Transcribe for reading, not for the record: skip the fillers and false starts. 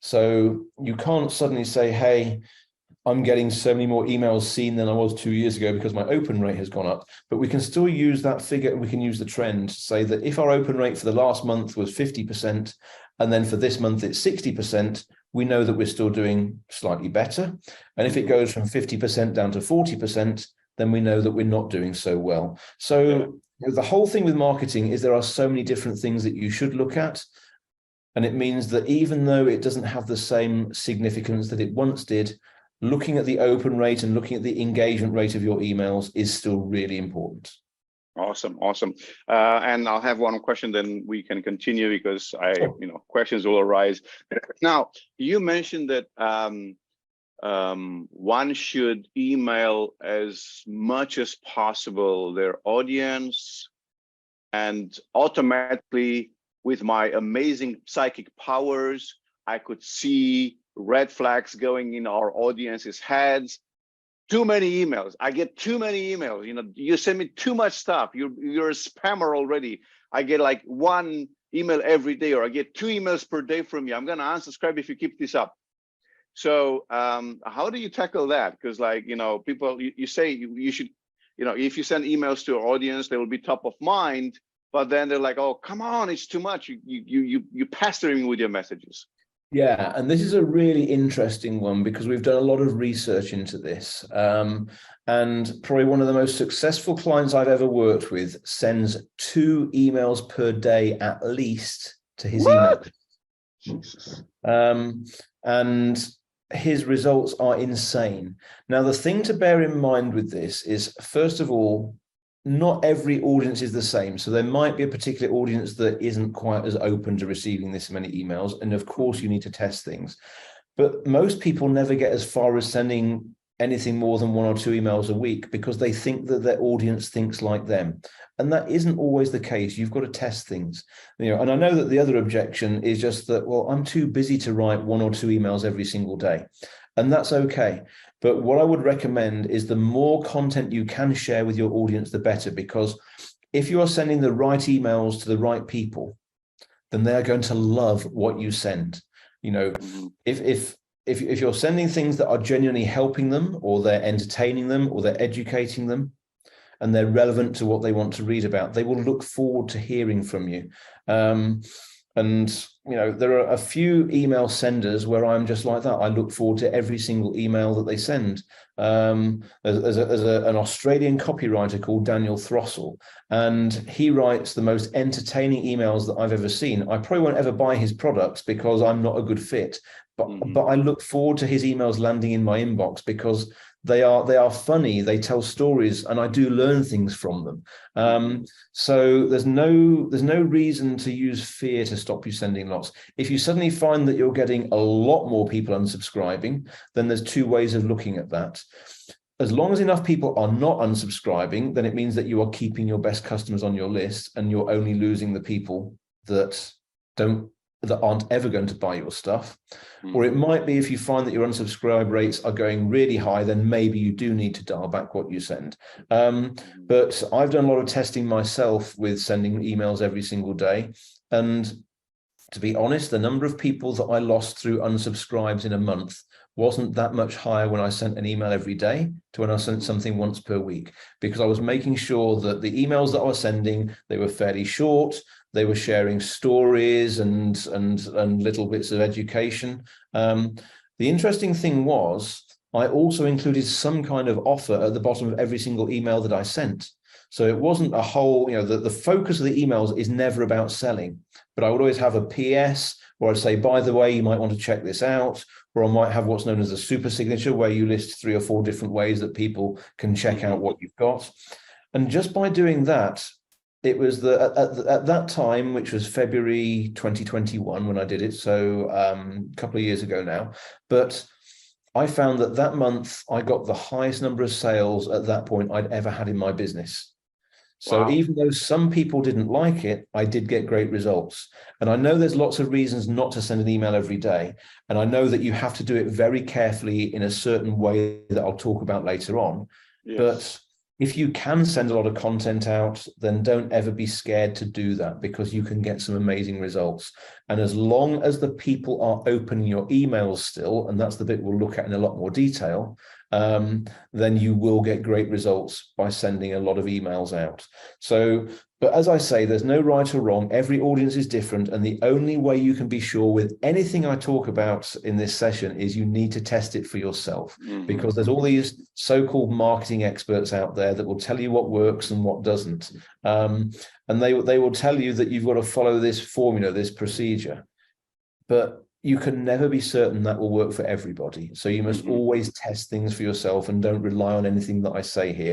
So you can't suddenly say, hey, I'm getting so many more emails seen than I was 2 years ago because my open rate has gone up. But we can still use that figure, and we can use the trend to say that if our open rate for the last month was 50%, and then for this month it's 60%, we know that we're still doing slightly better. And if it goes from 50% down to 40%, then we know that we're not doing so well. So the whole thing with marketing is there are so many different things that you should look at. And it means that even though it doesn't have the same significance that it once did, looking at the open rate and looking at the engagement rate of your emails is still really important. Awesome. And I'll have one question, then we can continue because questions will arise. Now, you mentioned that one should email as much as possible their audience, and automatically, with my amazing psychic powers, I could see red flags going in our audience's heads. Too many emails. I get too many emails. You send me too much stuff. You're a spammer already. I get like one email every day, or I get 2 emails per day from you. I'm gonna unsubscribe if you keep this up. So how do you tackle that? Because people, you say you should, if you send emails to your audience, they will be top of mind. But then they're like, oh, come on, it's too much. You pestering me with your messages. Yeah, and this is a really interesting one because we've done a lot of research into this. And probably one of the most successful clients I've ever worked with sends 2 emails per day at least to his email. Jesus. And his results are insane. Now, the thing to bear in mind with this is, first of all, not every audience is the same. So there might be a particular audience that isn't quite as open to receiving this many emails. And of course, you need to test things. But most people never get as far as sending anything more than 1 or 2 emails a week because they think that their audience thinks like them. And that isn't always the case. You've got to test things. And I know that the other objection is just that, well, I'm too busy to write 1 or 2 emails every single day. And that's okay. But what I would recommend is the more content you can share with your audience, the better, because if you are sending the right emails to the right people, then they are going to love what you send. If you're sending things that are genuinely helping them, or they're entertaining them, or they're educating them, and they're relevant to what they want to read about, they will look forward to hearing from you. And there are a few email senders where I'm just like that. I look forward to every single email that they send. There's an Australian copywriter called Daniel Throssell, and he writes the most entertaining emails that I've ever seen. I probably won't ever buy his products because I'm not a good fit, but I look forward to his emails landing in my inbox because they are funny, they tell stories, and I do learn things from them. So there's no reason to use fear to stop you sending lots. If you suddenly find that you're getting a lot more people unsubscribing, then there's 2 ways of looking at that. As long as enough people are not unsubscribing, then it means that you are keeping your best customers on your list, and you're only losing the people that aren't ever going to buy your stuff. Or it might be, if you find that your unsubscribe rates are going really high, then maybe you do need to dial back what you send. But I've done a lot of testing myself with sending emails every single day. And to be honest, the number of people that I lost through unsubscribes in a month wasn't that much higher when I sent an email every day to when I sent something once per week, because I was making sure that the emails that I was sending, they were fairly short. They were sharing stories and little bits of education. The interesting thing was, I also included some kind of offer at the bottom of every single email that I sent. So it wasn't a whole, the focus of the emails is never about selling, but I would always have a PS, or I'd say, by the way, you might want to check this out, or I might have what's known as a super signature, where you list 3 or 4 different ways that people can check out what you've got. And just by doing that, it was at that time, which was February 2021 when I did it, so a couple of years ago now, but I found that month I got the highest number of sales at that point I'd ever had in my business. So wow. Even though some people didn't like it, I did get great results. And I know there's lots of reasons not to send an email every day. And I know that you have to do it very carefully in a certain way that I'll talk about later on. Yes. But If you can send a lot of content out, then don't ever be scared to do that, because you can get some amazing results. And as long as the people are opening your emails still, and that's the bit we'll look at in a lot more detail, then you will get great results by sending a lot of emails out. So, but as I say, there's no right or wrong. Every audience is different. And the only way you can be sure with anything I talk about in this session is you need to test it for yourself, because there's all these so-called marketing experts out there that will tell you what works and what doesn't. And they will tell you that you've got to follow this formula, this procedure. But you can never be certain that will work for everybody. So you must always test things for yourself, and don't rely on anything that I say here.